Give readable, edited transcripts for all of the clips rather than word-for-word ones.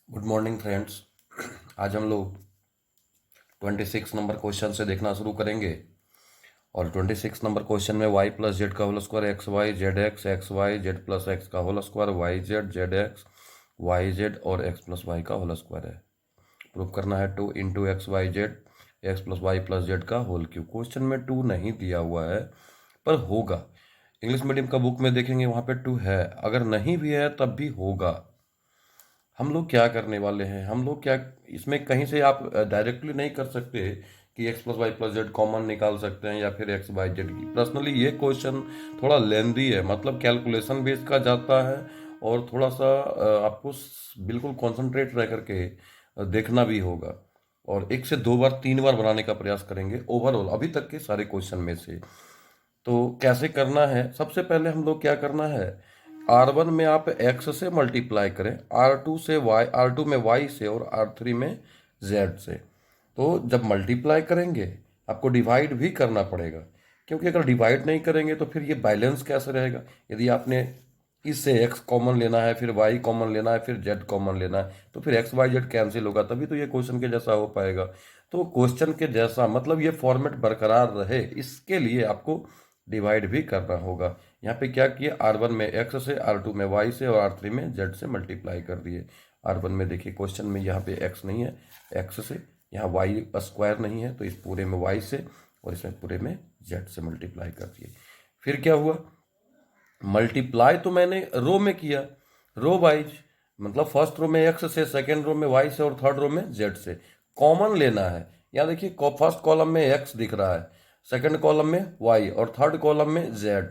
Good morning friends. आज हम लोग 26 नंबर क्वेश्चन से देखना शुरू करेंगे। और 26 नंबर क्वेश्चन में y प्लस जेड का whole square x y Z plus x का होल स्क्वायर वाई जेड और एक्स प्लस वाई का होल स्क्वायर है। प्रूव करना है 2 into x y z x plus Y plus z का whole cube. Question में 2 नहीं दिया हुआ है पर होगा। इंग्लिश मीडियम का बुक में देखेंगे वहाँ पे 2 है, अगर नहीं भी है तब भी होगा। हम लोग क्या करने वाले हैं, हम लोग क्या इसमें कहीं से आप डायरेक्टली नहीं कर सकते कि x plus Y plus z common निकाल सकते हैं या फिर एक्स वाई जेड की। पर्सनली ये क्वेश्चन थोड़ा लेंदी है, मतलब कैलकुलेशन बेस का जाता है और थोड़ा सा आपको बिल्कुल कॉन्सेंट्रेट रह करके देखना भी होगा। और एक से दो बार तीन बार बनाने का प्रयास करेंगे ओवरऑल अभी तक के सारे क्वेश्चन में से। तो कैसे करना है, सबसे पहले हम लोग क्या करना है, R1 में आप x से मल्टीप्लाई करें, R2 से y, R2 में y से और R3 में z से। तो जब मल्टीप्लाई करेंगे आपको डिवाइड भी करना पड़ेगा, क्योंकि अगर डिवाइड नहीं करेंगे तो फिर ये बैलेंस कैसे रहेगा। यदि आपने इससे x कॉमन लेना है, फिर y कॉमन लेना है, फिर z कॉमन लेना है, तो फिर x y z कैंसिल होगा, तभी तो ये क्वेश्चन के जैसा हो पाएगा। तो क्वेश्चन के जैसा मतलब ये फॉर्मेट बरकरार रहे, इसके लिए आपको डिवाइड भी करना होगा। यहाँ पे क्या किया, R1 में x से, R2 में y से और R3 में z से मल्टीप्लाई कर दिए। R1 में देखिए क्वेश्चन में यहाँ पे x नहीं है, x से, यहाँ y स्क्वायर नहीं है, तो इस पूरे में y से और इसमें पूरे में z से मल्टीप्लाई कर दिए। फिर क्या हुआ, मल्टीप्लाई तो मैंने रो में किया, रो वाइज, मतलब फर्स्ट रो में x से, सेकेंड रो में y से और थर्ड रो में z से। कॉमन लेना है, यहाँ देखिए फर्स्ट कॉलम में x दिख रहा है, सेकंड कॉलम में y और थर्ड कॉलम में z।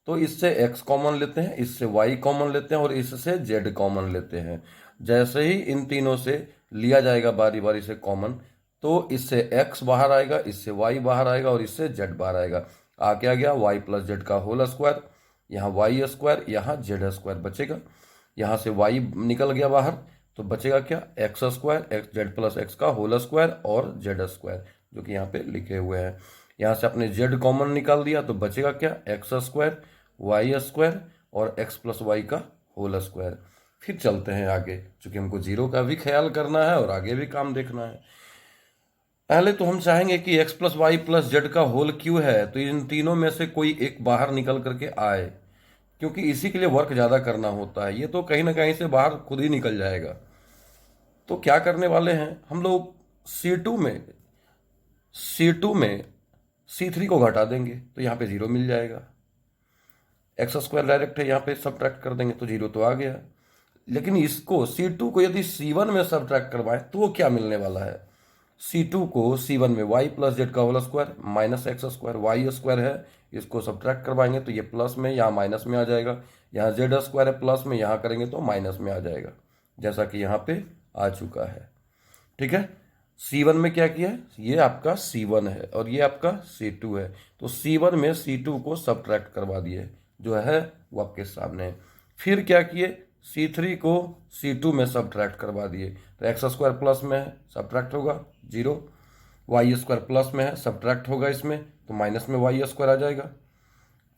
तो इससे x कॉमन लेते हैं, इससे y कॉमन लेते हैं और इससे z कॉमन लेते हैं। जैसे ही इन तीनों से लिया जाएगा बारी बारी से कॉमन, तो इससे x बाहर आएगा, इससे y बाहर आएगा और इससे z बाहर आएगा। आ क्या गया, y प्लस जेड का होल स्क्वायर, यहाँ वाई स्क्वायर, यहाँ जेड स्क्वायर बचेगा। यहाँ से वाई निकल गया बाहर, तो बचेगा क्या, x square, x z plus x का होल स्क्वायर और जेड स्क्वायर, जो कि यहाँ पे लिखे हुए हैं। यहाँ से अपने जेड कॉमन निकाल दिया, तो बचेगा क्या, एक्स स्क्वायर वाई स्क्वायर और एक्स प्लस वाई का होल स्क्वायर। फिर चलते हैं आगे, चूंकि हमको जीरो का भी ख्याल करना है और आगे भी काम देखना है। पहले तो हम चाहेंगे कि x plus Y plus z का होल क्यू है, तो इन तीनों में से कोई एक बाहर निकल करके आए, क्योंकि इसी के लिए वर्क ज़्यादा करना होता है। ये तो कहीं ना कहीं से बाहर खुद ही निकल जाएगा। तो क्या करने वाले हैं हम लोग, C2 में C3 को घटा देंगे, तो यहाँ पे जीरो मिल जाएगा। एक्स स्क्वायर डायरेक्ट है, यहाँ पे सब्ट्रैक्ट कर देंगे तो जीरो तो आ गया। लेकिन इसको C2 को यदि C1 में सब्ट्रैक्ट करवाएं तो वो क्या मिलने वाला है, C2 को C1 में y प्लस जेड का whole square minus x square, Y square है, इसको सब्ट्रैक्ट करवाएंगे तो ये प्लस में यहाँ माइनस में आ जाएगा। यहाँ जेड स्क्वायर है प्लस में, यहाँ करेंगे तो माइनस में आ जाएगा, जैसा कि यहाँ पे आ चुका है। ठीक है, C1 में क्या किया है, ये आपका C1 है और ये आपका C2 है, तो C1 में C2 को सब्ट्रैक्ट करवा दिए, जो है वो आपके सामने है। फिर क्या किए, C3 को C2 में सब्ट्रैक्ट करवा दिए, तो एक्स स्क्वायर प्लस में है, सब्ट्रैक्ट होगा जीरो, वाई स्क्वायर प्लस में है, सब्ट्रैक्ट होगा इसमें, तो माइनस में वाई स्क्वायर आ जाएगा।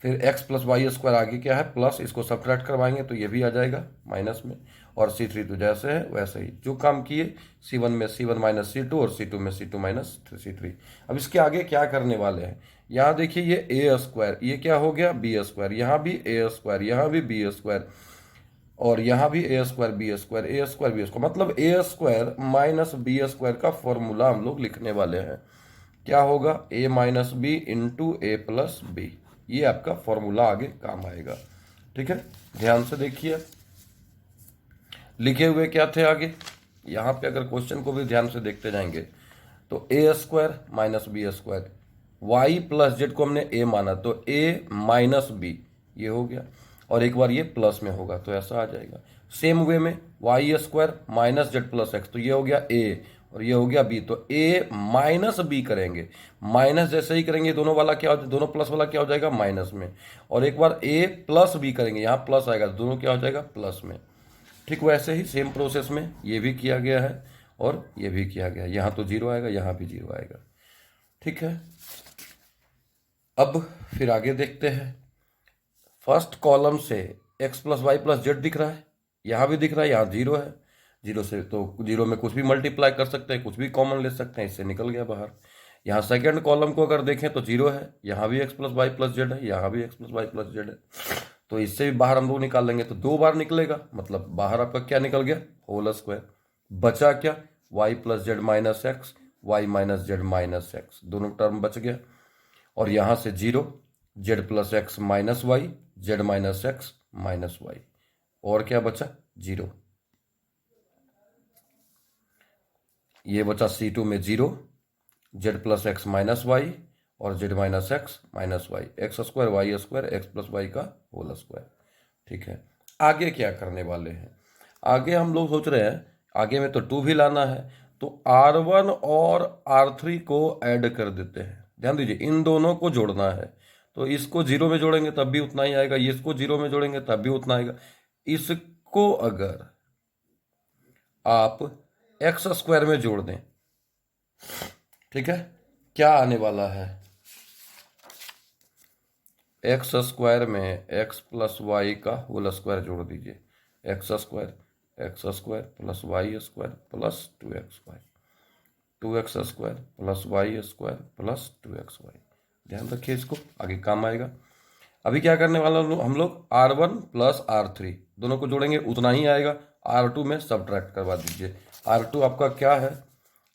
फिर x प्लस वाई स्क्वायर आगे क्या है प्लस, इसको सब्ट्रैक्ट करवाएंगे तो ये भी आ जाएगा माइनस में। और C3 तो जैसे है वैसे ही जो काम किए, C1 में C1 माइनस C2 और C2 में C2 माइनस C3। अब इसके आगे क्या करने वाले हैं, यहाँ देखिए ये ए स्क्वायर, ये क्या हो गया बी स्क्वायर, यहाँ भी ए स्क्वायर, यहाँ भी बी स्क्वायर और यहाँ भी ए स्क्वायर बी स्क्वायर, ए स्क्वायर बी स्क्वायर, मतलब ए स्क्वायर माइनस बी स्क्वायर का फॉर्मूला हम लोग लिखने वाले हैं। क्या होगा, ए minus B into A plus B, ये आपका फॉर्मूला आगे काम आएगा। ठीक है, ध्यान से देखिए लिखे हुए क्या थे आगे। यहाँ पे अगर क्वेश्चन को भी ध्यान से देखते जाएंगे तो A square minus B square, Y plus Z को हमने ए माना तो ए माइनस बी, ये हो गया, और एक बार ये प्लस में होगा तो ऐसा आ जाएगा। सेम वे में y square minus z plus x, तो ये हो गया ए और ये हो गया बी, तो ए माइनस बी करेंगे, माइनस जैसे ही करेंगे दोनों वाला क्या हो, दोनों प्लस वाला क्या हो जाएगा माइनस में, और एक बार ए प्लस बी करेंगे, यहाँ प्लस आएगा तो दोनों क्या हो जाएगा प्लस में। ठीक वैसे ही सेम प्रोसेस में ये भी किया गया है और ये भी किया गया है, यहाँ तो जीरो आएगा, यहाँ भी जीरो आएगा। ठीक है, अब फिर आगे देखते हैं। फर्स्ट कॉलम से x plus Y plus z दिख रहा है, यहाँ भी दिख रहा है, यहाँ जीरो है, जीरो से तो जीरो में कुछ भी मल्टीप्लाई कर सकते हैं, कुछ भी कॉमन ले सकते हैं, इससे निकल गया बाहर। यहाँ सेकेंड कॉलम को अगर देखें तो जीरो है, यहाँ भी x plus Y plus z है, यहाँ भी x plus Y plus z है, तो इससे भी बाहर हम लोग निकाल लेंगे तो 2 बार निकलेगा, मतलब बाहर आपका क्या निकल गया, होल स्क्वायर। बचा क्या, Y plus Z minus X, Y minus Z minus X, दोनों टर्म बच गया। और यहाँ से zero, Z plus X minus Y, Z minus x minus Y, और क्या बचा, जीरो। ये बचा C2 में zero, Z plus X minus Y और Z minus x minus Y, x square Y square X plus Y का whole square. ठीक है, आगे क्या करने वाले हैं, आगे हम लोग सोच रहे हैं, आगे में तो 2 भी लाना है, तो R1 और R3 को ऐड कर देते हैं। ध्यान दीजिए, इन दोनों को जोड़ना है, तो इसको जीरो में जोड़ेंगे तब भी उतना ही आएगा, इसको जीरो में जोड़ेंगे तब भी उतना आएगा। इसको अगर आप एक्स स्क्वायर में जोड़ दें, ठीक है, क्या आने वाला है, एक्स स्क्वायर में एक्स प्लस वाई का होल स्क्वायर जोड़ दीजिए, x square plus y square plus 2xy, 2x square plus y square plus 2xy। ध्यान रखिए, इसको आगे काम आएगा। अभी क्या करने वाला हम लोग, R1 प्लस R3 दोनों को जोड़ेंगे, उतना ही आएगा। R2 में सब्ट्रैक्ट करवा दीजिए, R2 आपका क्या है,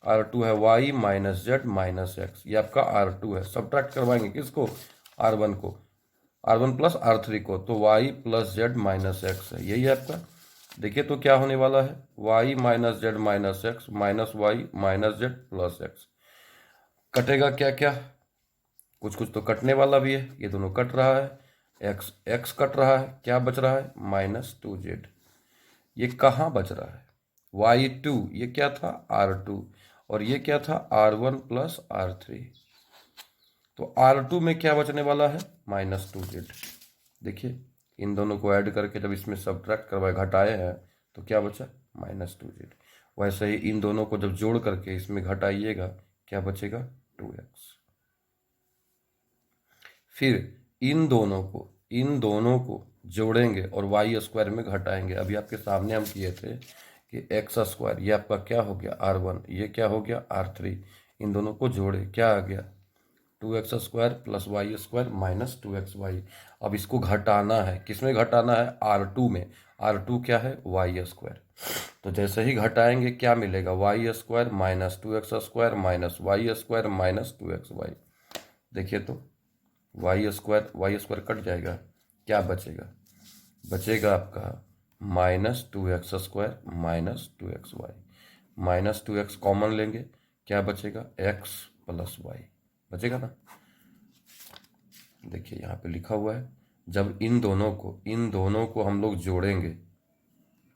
R2 है y minus Z minus x, ये आपका R2 है। सब्ट्रैक्ट करवाएंगे किसको, R1 को, R1 प्लस R3 को, तो y plus Z minus x है, यही है आपका। देखिए तो क्या होने वाला है, y minus Z minus x minus y minus z plus x. कटेगा क्या क्या, कुछ कुछ तो कटने वाला भी है, ये दोनों कट रहा है, एक्स एक्स कट रहा है, क्या बच रहा है, -2z। ये कहाँ बच रहा है, y2, ये क्या था, R2, और ये क्या था, R1 प्लस R3, तो R2 में क्या बचने वाला है, -2z। देखिए, इन दोनों को ऐड करके जब इसमें सब्ट्रैक्ट करवाए, घटाए हैं, तो क्या बचा, -2z। वैसे ही इन दोनों को जब जोड़ करके इसमें घटाइएगा, क्या बचेगा, 2x। फिर इन दोनों को जोड़ेंगे और वाई स्क्वायर में घटाएंगे। अभी आपके सामने हम किए थे कि एक्स स्क्वायर, ये आपका क्या हो गया, R1, ये क्या हो गया, R3, इन दोनों को जोड़े, क्या आ गया, 2x square plus y square minus 2xy। अब इसको घटाना है, किसमें घटाना है, R2 में। R2 क्या है, वाई स्क्वायर, तो जैसे ही घटाएंगे क्या मिलेगा, y square minus 2x square minus y square minus 2xy। देखिए तो वाई स्क्वायर कट जाएगा, क्या बचेगा, बचेगा आपका -2x square minus 2xy, -2x common लेंगे, क्या बचेगा, x प्लस वाई बचेगा ना। देखिए यहाँ पे लिखा हुआ है, जब इन दोनों को हम लोग जोड़ेंगे,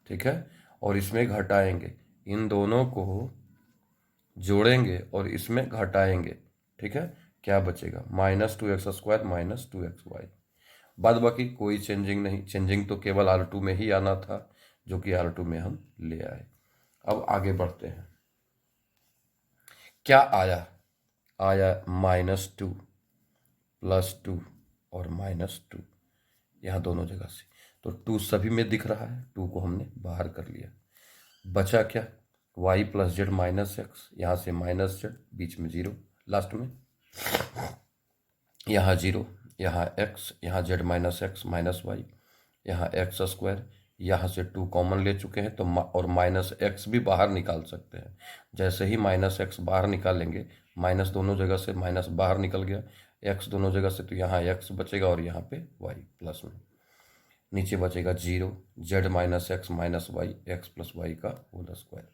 ठीक है, और इसमें घटाएंगे, इन दोनों को जोड़ेंगे और इसमें घटाएंगे, ठीक है, क्या बचेगा, -2x स्क्वायर माइनस 2xy। बाद बाकी कोई चेंजिंग नहीं, चेंजिंग तो केवल R2 में ही आना था, जो कि R2 में हम ले आए। अब आगे बढ़ते हैं, क्या आया, -2 +2 और -2, यहाँ दोनों जगह से, तो 2 सभी में दिख रहा है, 2 को हमने बाहर कर लिया। बचा क्या, y plus Z minus x, यहाँ से माइनस जेड, बीच में जीरो लास्ट में, यहाँ जीरो, यहाँ x, यहाँ z minus x minus y, यहाँ एक्स स्क्वायर, यहाँ से 2 कॉमन ले चुके हैं, तो और -x भी बाहर निकाल सकते हैं। जैसे ही -x बाहर निकालेंगे, माइनस दोनों जगह से, माइनस बाहर निकल गया, x दोनों जगह से, तो यहाँ x बचेगा और यहाँ पे y प्लस में, नीचे बचेगा zero, z minus x minus Y x plus Y का होल स्क्वायर।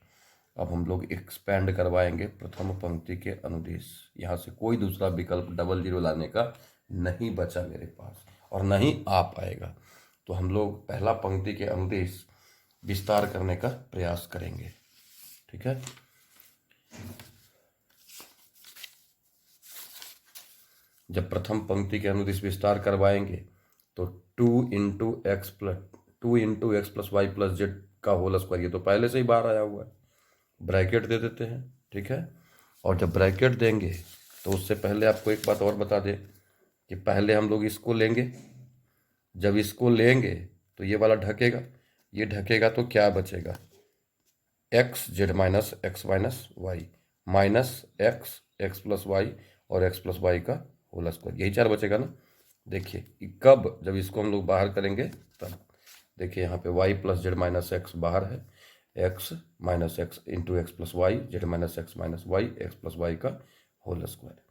अब हम लोग एक्सपेंड करवाएंगे प्रथम पंक्ति के अनुदेश, यहाँ से कोई दूसरा विकल्प डबल जीरो लाने का नहीं बचा मेरे पास और नहीं आ पाएगा, तो हम लोग पहला पंक्ति के अनुदेश विस्तार करने का प्रयास करेंगे, ठीक है। जब प्रथम पंक्ति के अनुदेश विस्तार करवाएंगे तो 2 into x plus Y plus z का होल स्क्वायर, ये तो पहले से ही बाहर आया हुआ है, ब्रैकेट दे देते हैं, ठीक है। और जब ब्रैकेट देंगे तो उससे पहले आपको एक बात और बता दें कि पहले हम लोग इसको लेंगे, जब इसको लेंगे तो ये वाला ढकेगा, ये ढकेगा तो क्या बचेगा, x z minus y minus x plus y और एक्स प्लस वाई का होल स्क्वायर, यही 4 बचेगा ना। देखिए कब, जब इसको हम लोग बाहर करेंगे तब। देखिए यहाँ पे y plus Z minus x बाहर है, x minus x into x plus Y, Z minus Y x plus Y का होल स्क्वायर।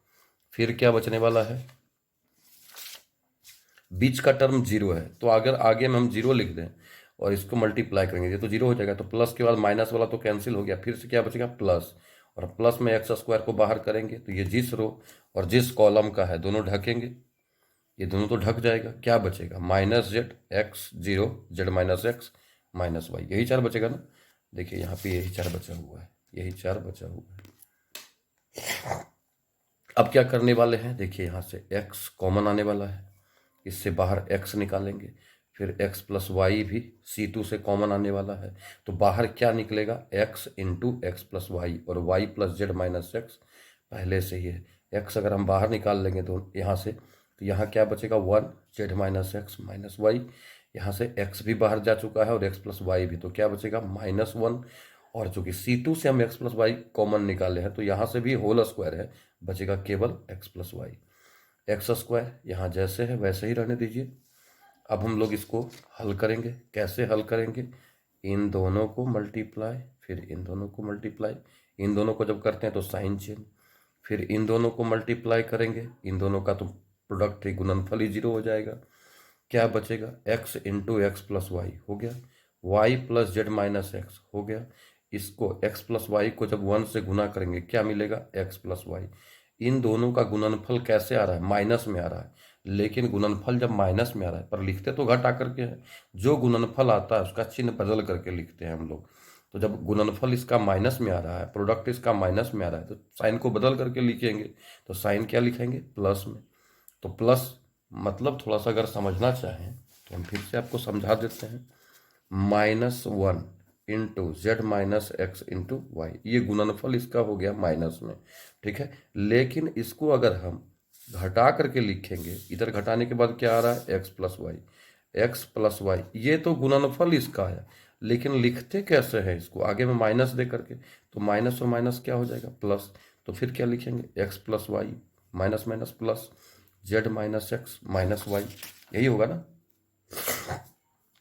फिर क्या बचने वाला है, बीच का टर्म 0 है, तो अगर आगे में हम 0 लिख दें और इसको मल्टीप्लाई करेंगे, ये तो 0 हो जाएगा, तो प्लस के बाद माइनस वाला तो कैंसिल हो गया, फिर से क्या बचेगा प्लस, और प्लस में एक्स स्क्वायर को बाहर करेंगे तो ये जिस रो और जिस कॉलम का है दोनों ढकेंगे, ये दोनों तो ढक जाएगा, क्या बचेगा minus z x 0 z minus x minus y, यही 4 बचेगा ना। देखिए यहाँ पे यही 4 बचा हुआ है, यही 4 बचा हुआ है। अब क्या करने वाले हैं, देखिए यहाँ से x कॉमन आने वाला है, इससे बाहर x निकालेंगे, फिर x प्लस वाई भी C2 से कॉमन आने वाला है, तो बाहर क्या निकलेगा x into x plus y, और y plus Z minus x पहले से ही है, x अगर हम बाहर निकाल लेंगे तो यहाँ से, तो यहाँ क्या बचेगा 1 z minus x minus y, यहाँ से x भी बाहर जा चुका है और x प्लस वाई भी, तो क्या बचेगा -1, और चूंकि C2 से हम x प्लस वाई कॉमन निकाले हैं तो यहाँ से भी होल स्क्वायर है, बचेगा केवल x plus y. X square यहाँ जैसे है वैसे ही रहने दीजिए। अब हम लोग इसको हल करेंगे, कैसे हल करेंगे, इन दोनों को मल्टीप्लाई, फिर इन दोनों को मल्टीप्लाई, इन दोनों को जब करते हैं तो साइन चेंज, फिर इन दोनों को मल्टीप्लाई करेंगे, इन दोनों का तो प्रोडक्ट ही गुणनफल ही 0 हो जाएगा, क्या बचेगा x into x plus y हो गया, y plus Z minus x हो गया, इसको x प्लस वाई को जब 1 से गुना करेंगे क्या मिलेगा x प्लस वाई। इन दोनों का गुणनफल कैसे आ रहा है, माइनस में आ रहा है, लेकिन गुणनफल जब माइनस में आ रहा है पर लिखते तो घटा करके है, जो गुणनफल आता है उसका चिन्ह बदल करके लिखते हैं हम लोग, तो जब गुणनफल इसका माइनस में आ रहा है, प्रोडक्ट इसका माइनस में आ रहा है, तो साइन को बदल करके लिखेंगे, तो साइन क्या लिखेंगे प्लस में, तो प्लस मतलब थोड़ा सा अगर समझना चाहें तो हम फिर से आपको समझा देते हैं, -1 into z minus x into y, ये गुणनफल इसका हो गया माइनस में, ठीक है, लेकिन इसको अगर हम घटा करके लिखेंगे, इधर घटाने के बाद क्या आ रहा है एक्स प्लस वाई, ये तो गुणनफल इसका है, लेकिन लिखते कैसे हैं इसको आगे में माइनस दे करके, तो माइनस और माइनस क्या हो जाएगा प्लस, तो फिर क्या लिखेंगे x plus y minus minus plus Z minus x minus y, यही होगा ना,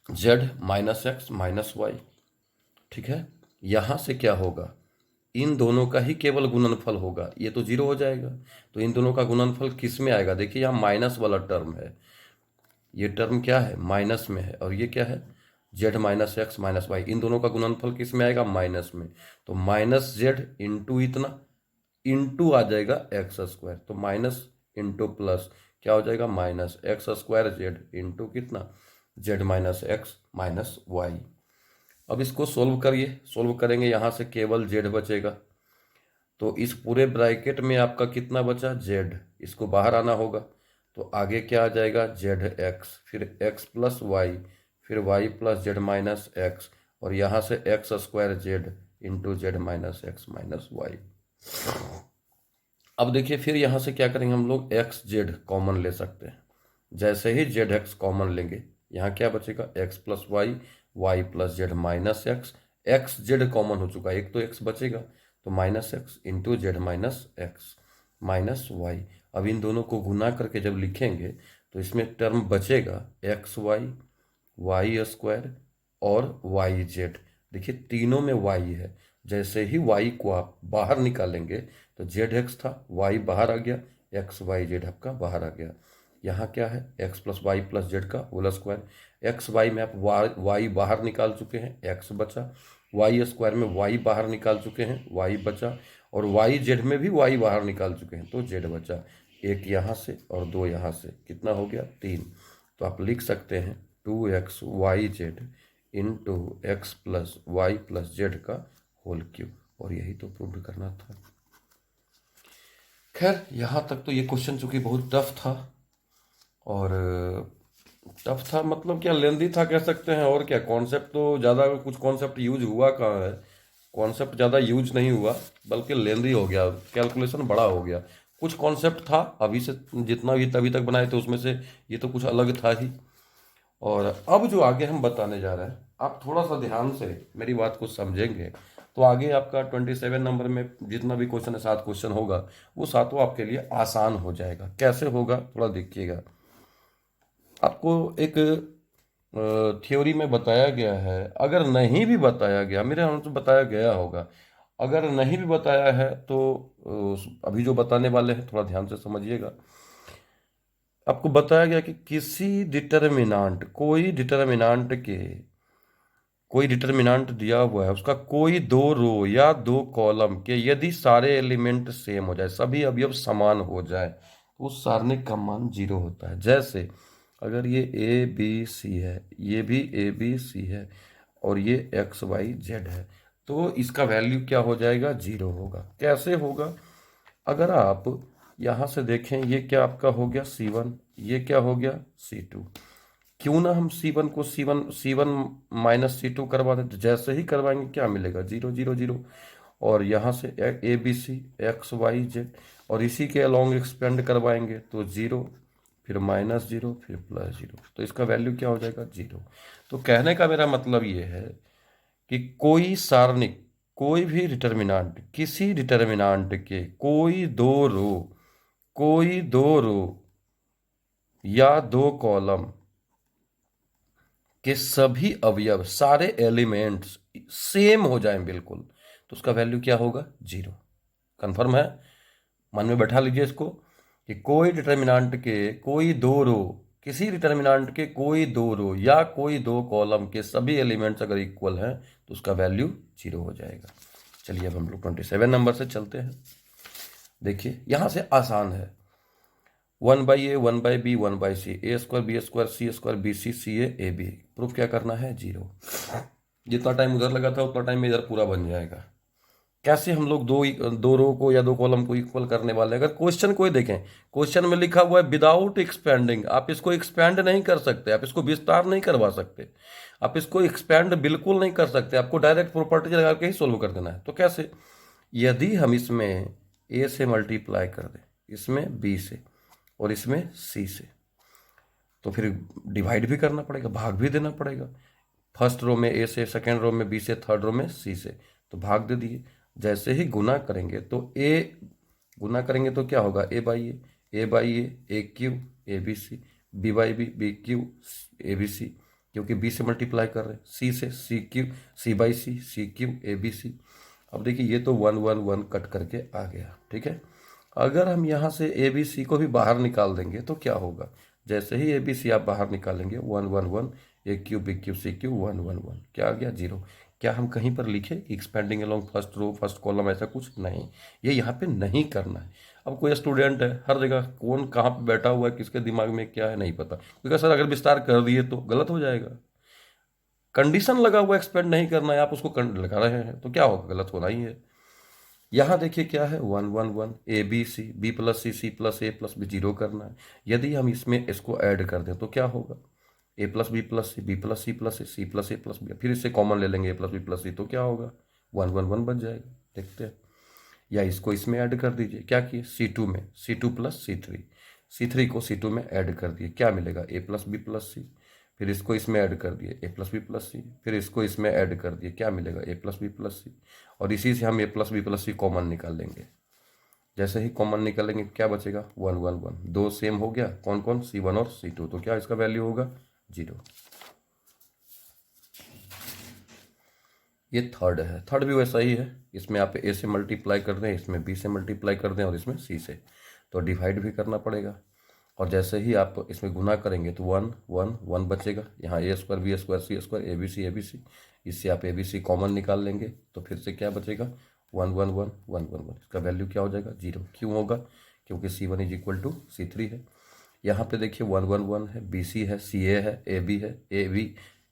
z minus x minus y, ठीक है। यहाँ से क्या होगा, इन दोनों का ही केवल गुणनफल होगा, ये तो 0 हो जाएगा, तो इन दोनों का गुणनफल किस में आएगा, देखिए यहाँ माइनस वाला टर्म है, ये टर्म क्या है माइनस में है, और ये क्या है Z minus x minus Y, इन दोनों का गुणनफल किस में आएगा माइनस में, तो माइनस जेड इंटू इतना इंटू आ जाएगा एक्स स्क्वायर, तो माइनस इंटू प्लस क्या हो जाएगा minus x square Z into कितना Z minus x minus Y. अब इसको सोल्व करिए, सोल्व करेंगे यहाँ से केवल जेड बचेगा, तो इस पूरे ब्रैकेट में आपका कितना बचा जेड, इसको बाहर आना होगा, तो आगे क्या आ जाएगा जेड एक्स, फिर एक्स प्लस वाई, फिर y plus Z minus x, और यहाँ से x square Z into z minus x minus Y. अब देखिए फिर यहाँ से क्या करेंगे हम लोग एक्स जेड कॉमन ले सकते हैं, जैसे ही जेड एक्स कॉमन लेंगे यहाँ क्या बचेगा x plus y y plus Z minus x, x z common हो चुका है, एक तो एक्स बचेगा, तो minus x into z minus x minus Y. अब इन दोनों को गुना करके जब लिखेंगे तो इसमें टर्म बचेगा एक्स वाई वाई स्क्वायर और वाई जेड, देखिए तीनों में वाई है, जैसे ही वाई को आप बाहर निकालेंगे तो जेड एक्स था वाई बाहर आ गया, एक्स वाई जेड आपका बाहर आ गया, यहाँ क्या है x plus Y plus z का होल स्क्वायर, एक्स वाई में आप वाई बाहर निकाल चुके हैं एक्स बचा, वाई स्क्वायर में वाई बाहर निकाल चुके हैं वाई बचा, और वाई जेड में भी वाई बाहर निकाल चुके हैं तो जेड बचा, एक यहाँ से और 2 यहाँ से, कितना हो गया 3, तो आप लिख सकते हैं 2x y z into x plus Y plus z का होल क्यूब, और यही तो प्रूव करना था। खैर यहाँ तक तो ये क्वेश्चन चूंकि बहुत टफ था, और टफ था मतलब क्या लेंदी था कह सकते हैं, और क्या कॉन्सेप्ट तो ज़्यादा कुछ कॉन्सेप्ट यूज हुआ कहाँ है, कॉन्सेप्ट ज़्यादा यूज नहीं हुआ बल्कि लेंदी हो गया, कैलकुलेशन बड़ा हो गया, कुछ कॉन्सेप्ट था अभी से जितना भी तभी तक बनाए थे उसमें से ये तो कुछ अलग था ही, और अब जो आगे हम बताने जा रहे हैं आप थोड़ा सा ध्यान से मेरी बात को समझेंगे तो आगे आपका 27 नंबर में जितना भी क्वेश्चन है, 7 क्वेश्चन होगा, वो सातों आपके लिए आसान हो जाएगा। कैसे होगा थोड़ा देखिएगा। आपको एक थ्योरी में बताया गया है, अगर नहीं भी बताया गया, मेरे यहाँ तो बताया गया होगा, अगर नहीं भी बताया है तो अभी जो बताने वाले हैं थोड़ा ध्यान से समझिएगा। आपको बताया गया कि किसी डिटर्मिनांट, कोई डिटर्मिनांट दिया हुआ है, उसका कोई दो रो या दो कॉलम के यदि सारे एलिमेंट सेम हो जाए, सभी अवयव समान हो जाए, तो उस सारणी का मान 0 होता है। जैसे अगर ये ए बी सी है, ये भी ए बी सी है, और ये एक्स वाई जेड है, तो इसका वैल्यू क्या हो जाएगा? 0 होगा। कैसे होगा? अगर आप यहाँ से देखें, ये क्या आपका हो गया C1, ये क्या हो गया C2। क्यों ना हम C1 को C1 माइनस C2 करवा दें, तो जैसे ही करवाएंगे क्या मिलेगा? 0 0 0। और यहाँ से a B c x y z, और इसी के अलॉन्ग एक्सपेंड करवाएंगे तो 0, फिर -0, फिर +0, तो इसका वैल्यू क्या हो जाएगा? 0। तो कहने का मेरा मतलब ये है कि कोई सारणिक, कोई भी डिटर्मिनांट, किसी डिटर्मिनांट के कोई दो रो या दो कॉलम के सभी अवयव, सारे एलिमेंट्स सेम हो जाएं बिल्कुल, तो उसका वैल्यू क्या होगा? 0। कंफर्म है? मन में बैठा लीजिए इसको कि कोई डिटर्मिनांट के कोई दो रो, किसी डिटर्मिनांट के कोई दो रो या कोई दो कॉलम के सभी एलिमेंट्स अगर इक्वल हैं तो उसका वैल्यू 0 हो जाएगा। चलिए अब हम लोग 27 नंबर से चलते हैं। देखिए यहां से आसान है, 1/a 1/b 1/c, a² b² c² bc ca ab। Proof क्या करना है? 0। जितना टाइम उधर लगा था उतना टाइम में इधर पूरा बन जाएगा। कैसे हम लोग दो रो को या दो कॉलम को इक्वल करने वाले हैं? अगर क्वेश्चन कोई देखें, क्वेश्चन में लिखा हुआ है विदाउट एक्सपेंडिंग, आप इसको एक्सपेंड नहीं कर सकते, आप इसको विस्तार नहीं करवा सकते, आप इसको एक्सपेंड बिल्कुल नहीं कर सकते, आपको डायरेक्ट प्रॉपर्टी लगा के ही सोल्व कर देना है। तो कैसे? यदि हम इसमें ए से मल्टीप्लाई कर दें, इसमें बी से, और इसमें सी से, तो फिर डिवाइड भी करना पड़ेगा, भाग भी देना पड़ेगा। फर्स्ट रो में ए से, सेकेंड रो में बी से, थर्ड रो में सी से, तो भाग दे दिए। जैसे ही गुना करेंगे तो क्या होगा? A by A Q A B C, B by B Q A B C, क्योंकि बी से मल्टीप्लाई कर रहे हैं, सी से C Q, C by C Q A B C. अब देखिए ये तो 1 1 1 कट करके आ गया, ठीक है। अगर हम यहाँ से ए बी सी को भी बाहर निकाल देंगे तो क्या होगा? जैसे ही ए बी सी आप बाहर निकालेंगे, 1 1 1 A Q B Q C Q 1 1 1, क्या आ गया? 0। क्या हम कहीं पर लिखे कि expanding along first row first column? ऐसा कुछ नहीं, ये यहाँ पे नहीं करना है। अब कोई स्टूडेंट है, हर जगह कौन कहाँ पे बैठा हुआ है, किसके दिमाग में क्या है नहीं पता, क्योंकि सर अगर विस्तार कर दिए तो गलत हो जाएगा। कंडीशन लगा हुआ एक्सपेंड नहीं करना है, आप उसको लगा रहे हैं तो क्या होगा? गलत होना ही है। यहाँ देखिए क्या है? 1 1 1 a B C, B plus C plus A plus b, 0 करना है। यदि हम इसमें इसको ऐड कर दें तो क्या होगा? A plus B plus C, B plus C plus C plus A plus B, फिर इससे कॉमन ले लेंगे A plus B plus C, तो क्या होगा? 1 1 1 बच जाएगा। देखते हैं। या इसको इसमें ऐड कर दीजिए, क्या किए? C2 में C2 प्लस C3 को C2 में ऐड कर दिए, क्या मिलेगा? ए प्लस बी प्लस सी, फिर इसको इसमें ऐड कर दिए ए प्लस बी प्लस सी, फिर इसको इसमें ऐड कर दिए, क्या मिलेगा? ए प्लस बी प्लस सी, और इसी से हम ए प्लस बी प्लस सी कॉमन निकाल लेंगे। जैसे ही कॉमन निकालेंगे क्या बचेगा? 1 1 1, दो सेम हो गया, कौन कौन? C1 और C2, तो क्या इसका वैल्यू होगा? 0। ये थर्ड है, थर्ड भी वैसा ही है, इसमें आप ए से मल्टीप्लाई कर दें, इसमें बी से मल्टीप्लाई कर दें, और इसमें सी से, तो डिवाइड भी करना पड़ेगा। और जैसे ही आप इसमें गुना करेंगे तो 1 1 1 बचेगा, यहाँ A² B² C² A B C, इससे आप ABC कॉमन निकाल लेंगे, तो फिर से क्या बचेगा? 1 1 1 1 1 1, इसका वैल्यू क्या हो जाएगा? 0। क्यों होगा? क्योंकि C1 = C3 है। यहाँ पे देखिए 1 1 1 है, BC है, CA है, AB है,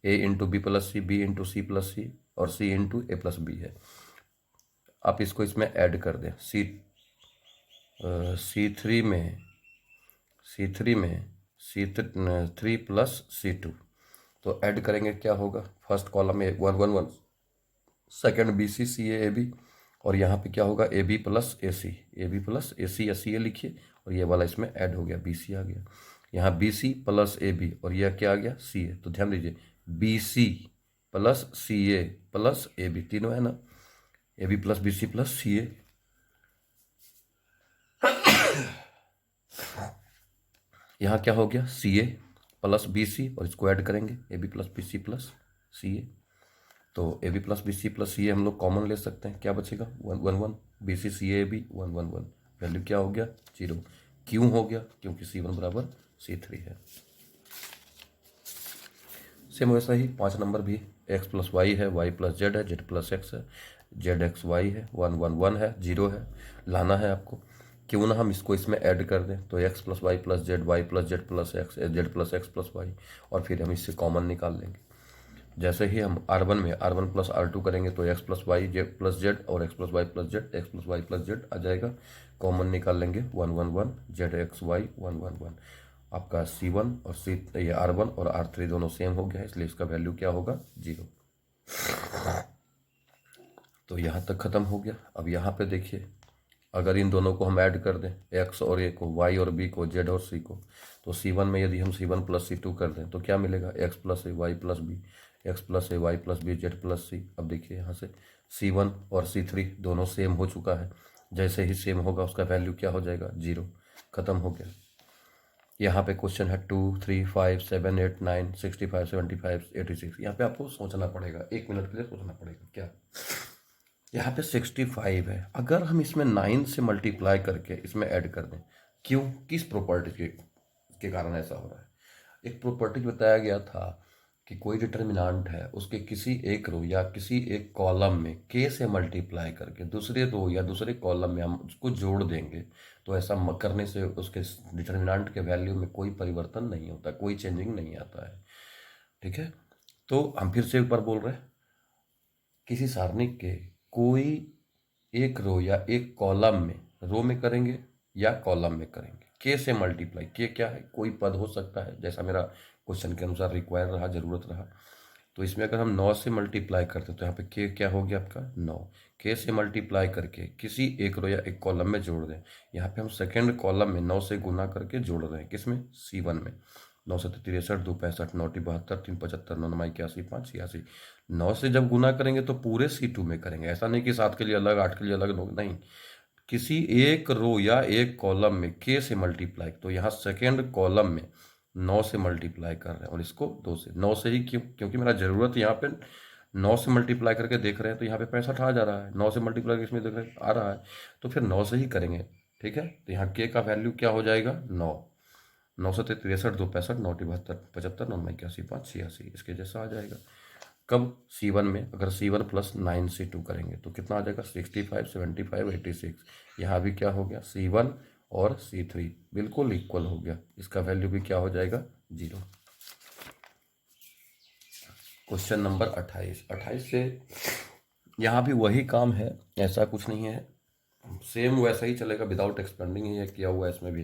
A into B plus C, B into C plus C, और C into A plus B है। आप इसको इसमें ऐड कर दें, C3 में C3 प्लस C2, तो ऐड करेंगे क्या होगा? फर्स्ट कॉलम में 1 1 1, सेकेंड BC CA AB, और यहाँ पे क्या होगा? AB प्लस AC या CA लिखिए, और ये वाला इसमें ऐड हो गया, BC आ गया। यहाँ BC प्लस AB, और यह क्या आ गया? CA। तो ध्यान दीजिए BC plus CA plus AB, तीनों है ना। A B plus B C plus C A, यहाँ क्या हो गया सी ए प्लस बी सी, और इसको ऐड करेंगे A B plus B C plus C A. तो A B plus B C plus C A हम लोग कॉमन ले सकते हैं, क्या बचेगा 1 1 1, b c c a b 1 1 1, value क्या हो गया 0। क्यों हो गया? क्योंकि C1 बराबर C3 है। सेम वैसा ही 5 नंबर भी x प्लस वाई है, y प्लस जेड है, जेड प्लस एक्स है, जेड एक्स वाई है, 1 1 1 है, 0 है, लाना है आपको। क्यों ना हम इसको इसमें ऐड कर दें, तो x plus Y plus z, y plus z plus x, z plus x plus y, और फिर हम इससे कॉमन निकाल लेंगे। जैसे ही हम R1 में R1 प्लस R2 करेंगे तो x plus Y Z plus Z और x plus Y plus Z, x plus Y plus Z आ जाएगा, कॉमन निकाल लेंगे 1 1 1, जेड एक्स वाई 1 1 1। आपका C1 और ये R1 और R3 दोनों सेम हो गया है, इसलिए इसका वैल्यू क्या होगा 0। तो यहाँ तक खत्म हो गया। अब यहाँ पे देखिए, अगर इन दोनों को हम ऐड कर दें, x और a को, y और b को, z और c को, तो C1 में यदि हम C1 प्लस C2 कर दें तो क्या मिलेगा x plus A Y plus B, X plus A Y plus B, Z plus C. अब देखिए यहाँ से C1 और C3 दोनों सेम हो चुका है, जैसे ही सेम होगा उसका वैल्यू क्या हो जाएगा 0, खत्म हो गया। यहाँ पे क्वेश्चन है 2 3 5 7 8 9 65 75 86। यहाँ पे आपको सोचना पड़ेगा, 1 मिनट के लिए सोचना पड़ेगा। क्या यहाँ पे 65 है, अगर हम इसमें 9 से मल्टीप्लाई करके इसमें ऐड कर दें, क्यों, किस प्रॉपर्टी के कारण ऐसा हो रहा है? एक प्रॉपर्टी बताया गया था कि कोई डिटर्मिनेंट है, उसके किसी एक रो या किसी एक कॉलम में k से मल्टीप्लाई करके दूसरे रो या दूसरे कॉलम में हम उसको जोड़ देंगे, तो ऐसा करने से उसके डिटर्मिनेंट के वैल्यू में कोई परिवर्तन नहीं होता, कोई चेंजिंग नहीं आता है। ठीक है, तो हम फिर से एक बार बोल रहे हैं, किसी सारणिक के कोई एक रो या एक कॉलम में, रो में करेंगे या कॉलम में करेंगे, के से मल्टीप्लाई, के क्या है, कोई पद हो सकता है, जैसा मेरा क्वेश्चन के अनुसार रिक्वायर रहा, जरूरत रहा। तो इसमें अगर हम 9 से मल्टीप्लाई करते तो यहाँ पे के क्या हो गया आपका 9, के से मल्टीप्लाई करके किसी एक रो या एक कॉलम में जोड़ दें। यहाँ पे हम सेकेंड कॉलम में 9 से गुना करके जोड़ रहे हैं, किसमें C1 में। 9 से 63 2 65 9 72 3 75 9 9 81 5 86। 9 से जब गुना करेंगे तो पूरे C2 में करेंगे, ऐसा नहीं कि 7 के लिए अलग 8 के लिए अलग, नहीं, किसी एक रो या एक कॉलम में के से मल्टीप्लाई। तो यहाँ सेकेंड कॉलम में 9 से मल्टीप्लाई कर रहे हैं और इसको 2 से, 9 से ही क्यों, क्योंकि मेरा ज़रूरत यहाँ पे 9 से मल्टीप्लाई करके देख रहे हैं, तो यहाँ पे 65 आ जा रहा है, 9 से मल्टीप्लाई इसमें देख रहे हैं आ रहा है, तो फिर 9 से ही करेंगे। ठीक है, तो यहाँ के का वैल्यू क्या हो जाएगा 9, 9 से 63 2 65 9 72 75 9 81 5 86, इसके जैसा आ जाएगा। कब C1 में, अगर C1 प्लस 9 C2 करेंगे तो कितना आ जाएगा 65 75 86। यहाँ भी क्या हो गया C1 और C3 बिल्कुल इक्वल हो गया, इसका वैल्यू भी क्या हो जाएगा 0। क्वेश्चन नंबर 28 से यहाँ भी वही काम है, ऐसा कुछ नहीं है, सेम वैसा ही चलेगा, विदाउट एक्सपेंडिंग ही है किया हुआ है इसमें भी।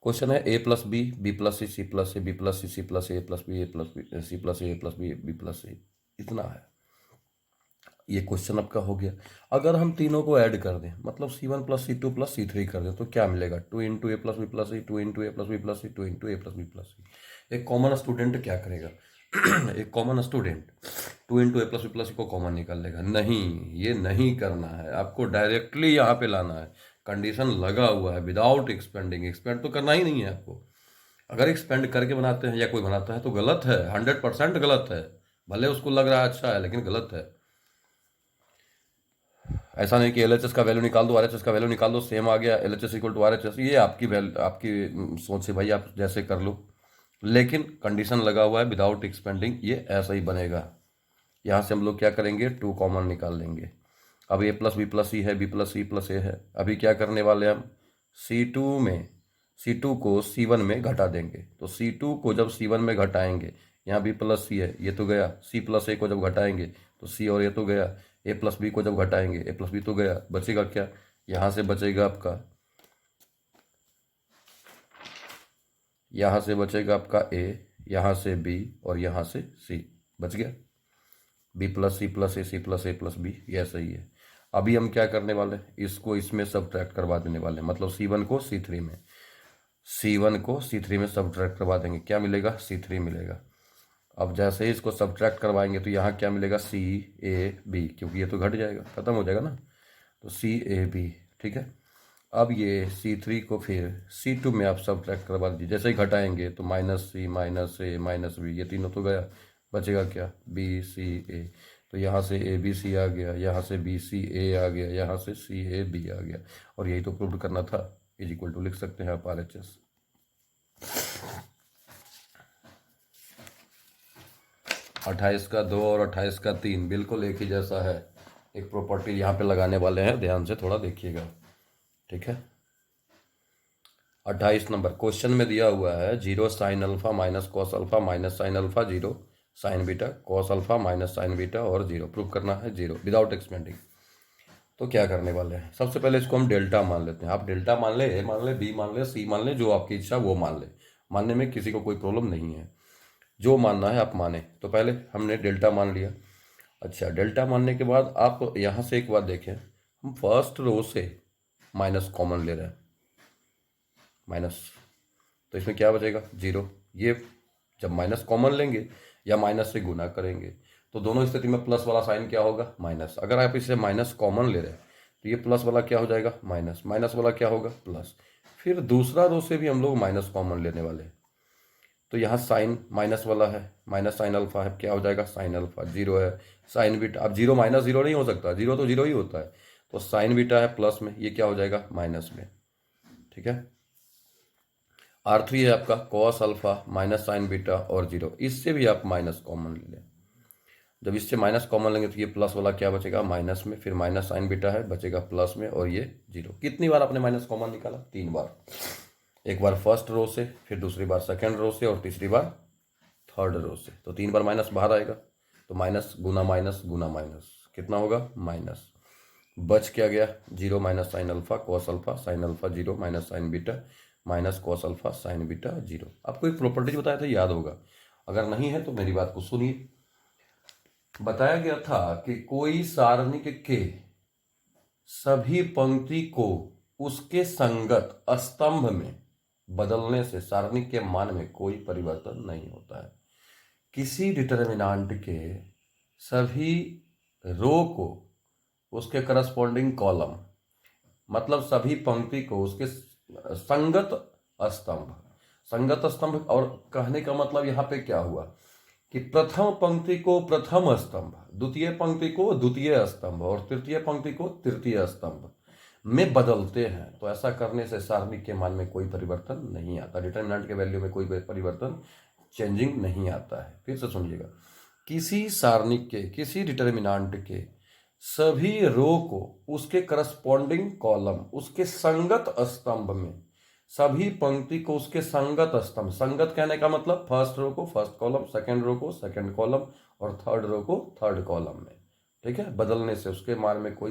क्वेश्चन है a plus B, B plus C, C plus A, B plus C plus A plus B, A plus B, C plus A plus B, B plus C, इतना है। ये क्वेश्चन आपका हो गया। अगर हम तीनों को ऐड कर दें, मतलब C1 plus C2 plus C3 कर दें, तो क्या मिलेगा 2 into A plus B plus C, 2 into A plus B plus C, 2 into A plus B plus सी। एक कॉमन स्टूडेंट क्या करेगा एक common student 2 into A plus B plus सी को कॉमन निकाल लेगा। नहीं, ये नहीं करना है, आपको डायरेक्टली यहाँ पे लाना है, कंडीशन लगा हुआ है विदाउट एक्सपेंडिंग। एक्सपेंड तो करना ही नहीं है आपको, अगर एक्सपेंड करके बनाते हैं या कोई बनाता है तो गलत है, 100% गलत है, भले उसको लग रहा है अच्छा है लेकिन गलत है। ऐसा नहीं कि LHS का वैल्यू निकाल दो, RHS का वैल्यू निकाल दो, सेम आ गया, LHS इक्वल टू RHS, ये आपकी आपकी सोच से भाई, आप जैसे कर लो, लेकिन कंडीशन लगा हुआ है विदाउट एक्सपेंडिंग, ये ऐसा ही बनेगा। यहाँ से हम लोग क्या करेंगे 2 कॉमन निकाल लेंगे। अब a प्लस बी प्लस सी है, बी प्लस सी प्लस ए है, अभी क्या करने वाले हम C2 को C1 में घटा देंगे। तो C2 को जब C1 में घटाएंगे, यहाँ b प्लस सी है, ये तो गया, C प्लस ए को जब घटाएंगे तो C और ये तो गया, a प्लस बी को जब घटाएंगे a प्लस बी तो गया, बचेगा क्या, यहाँ से बचेगा आपका, यहाँ से बचेगा आपका a, यहाँ से b और यहाँ से c, बच गया b प्लस सी प्लस ए, सी प्लस ए प्लस बी, यह सही है। अभी हम क्या करने वाले, इसको इसमें सब्ट्रैक्ट करवा देने वाले, मतलब C1 को C3 में, C1 को C3 में सब्ट्रैक्ट करवा देंगे, क्या मिलेगा C3 मिलेगा। अब जैसे ही इसको सब्ट्रैक्ट करवाएंगे तो यहाँ क्या मिलेगा, सी ए बी, क्योंकि ये तो घट जाएगा, खत्म हो जाएगा ना, तो सी ए बी। ठीक है, अब ये C3 को फिर C2 में आप सब्ट्रैक्ट करवा दीजिए, जैसे ही घटाएंगे तो माइनस सी माइनस ए माइनस बी, ये तीनों तो गया, बचेगा क्या, बी सी ए। तो यहाँ से ए बी सी आ गया, यहाँ से बी सी ए आ गया, यहाँ से सी ए बी आ गया, और यही तो प्रूव करना था। इज इक्वल टू लिख सकते हैं आप RHS। 28 का 2 और 28 का 3 बिल्कुल एक ही जैसा है। एक प्रॉपर्टी यहाँ पे लगाने वाले हैं, ध्यान से थोड़ा देखिएगा। ठीक है, 28 नंबर क्वेश्चन में दिया हुआ है 0 sine alpha minus cos alpha minus sine alpha 0 sign beta cos alpha minus sign beta और 0 प्रूव करना है 0 विदाउट एक्सपेंडिंग। तो क्या करने वाले हैं, सबसे पहले इसको हम डेल्टा मान लेते हैं। आप डेल्टा मान ले, ए मान ले, बी मान ले, सी मान ले, जो आपकी इच्छा वो मान ले, मानने में किसी को कोई प्रॉब्लम नहीं है, जो मानना है आप माने। तो पहले हमने डेल्टा मान लिया। अच्छा, डेल्टा मानने के बाद आप यहाँ से एक बात देखें, हम फर्स्ट रो से माइनस कॉमन ले रहे हैं, माइनस, तो इसमें क्या बचेगा 0। ये जब माइनस कॉमन लेंगे या माइनस से गुना करेंगे तो दोनों स्थिति में प्लस वाला साइन क्या होगा, माइनस। अगर आप इसे माइनस कॉमन ले रहे हैं तो ये प्लस वाला क्या हो जाएगा, माइनस, माइनस वाला क्या होगा, प्लस। फिर दूसरा रो से भी हम लोग माइनस कॉमन लेने वाले हैं, तो यहाँ साइन माइनस वाला है, माइनस साइन अल्फा है, क्या हो जाएगा, साइन अल्फा। 0 है, साइन बीटा, अब 0 माइनस 0 नहीं हो सकता, 0 तो 0 ही होता है, तो साइन बीटा है प्लस में, ये क्या हो जाएगा, माइनस में। ठीक है, R3 है आपका cos alpha minus sign beta और 0, इससे भी आप माइनस कॉमन ले लें। जब इससे माइनस कॉमन लेंगे तो ये प्लस वाला क्या बचेगा, माइनस में, फिर माइनस साइन बीटा है बचेगा प्लस में, और ये 0। कितनी बार आपने माइनस कॉमन निकाला, 3 बार। एक बार फर्स्ट रो से, फिर दूसरी बार सेकेंड रो से, और तीसरी बार थर्ड रो से, तो 3 बार माइनस बाहर आएगा, तो माइनस गुना माइनस गुना माइनस कितना होगा, माइनस। बच क्या गया, 0 minus sine alpha cos alpha sine alpha 0 minus sign beta minus cos alpha sign beta 0। आपको एक प्रॉपर्टी बताया था, याद होगा, अगर नहीं है तो मेरी बात को सुनिए। बताया गया था कि कोई सारणिक के सभी पंक्ति को उसके संगत स्तंभ में बदलने से सारणिक के मान में कोई परिवर्तन नहीं होता है। किसी डिटर्मिनांट के सभी रो को उसके करस्पॉन्डिंग कॉलम, मतलब सभी पंक्ति को उसके संगत स्तंभ, संगत स्तंभ, और कहने का मतलब यहाँ पे क्या हुआ कि प्रथम पंक्ति को प्रथम स्तंभ, द्वितीय पंक्ति को द्वितीय स्तंभ और तृतीय पंक्ति को तृतीय स्तंभ में बदलते हैं। तो ऐसा करने से सारणिक के मान में कोई परिवर्तन नहीं आता, डिटर्मिनेंट के वैल्यू में कोई परिवर्तन, चेंजिंग नहीं आता है। फिर से सुनिएगा, किसी सारणिक के किसी डिटर्मिनेंट के सभी रो को उसके करस्पॉन्डिंग कॉलम, उसके संगत स्तंभ में, सभी पंक्ति को उसके संगत स्तंभ, संगत कहने का मतलब फर्स्ट रो को फर्स्ट कॉलम, सेकंड रो को सेकंड कॉलम और थर्ड रो को थर्ड कॉलम में, ठीक है, बदलने से उसके मान में कोई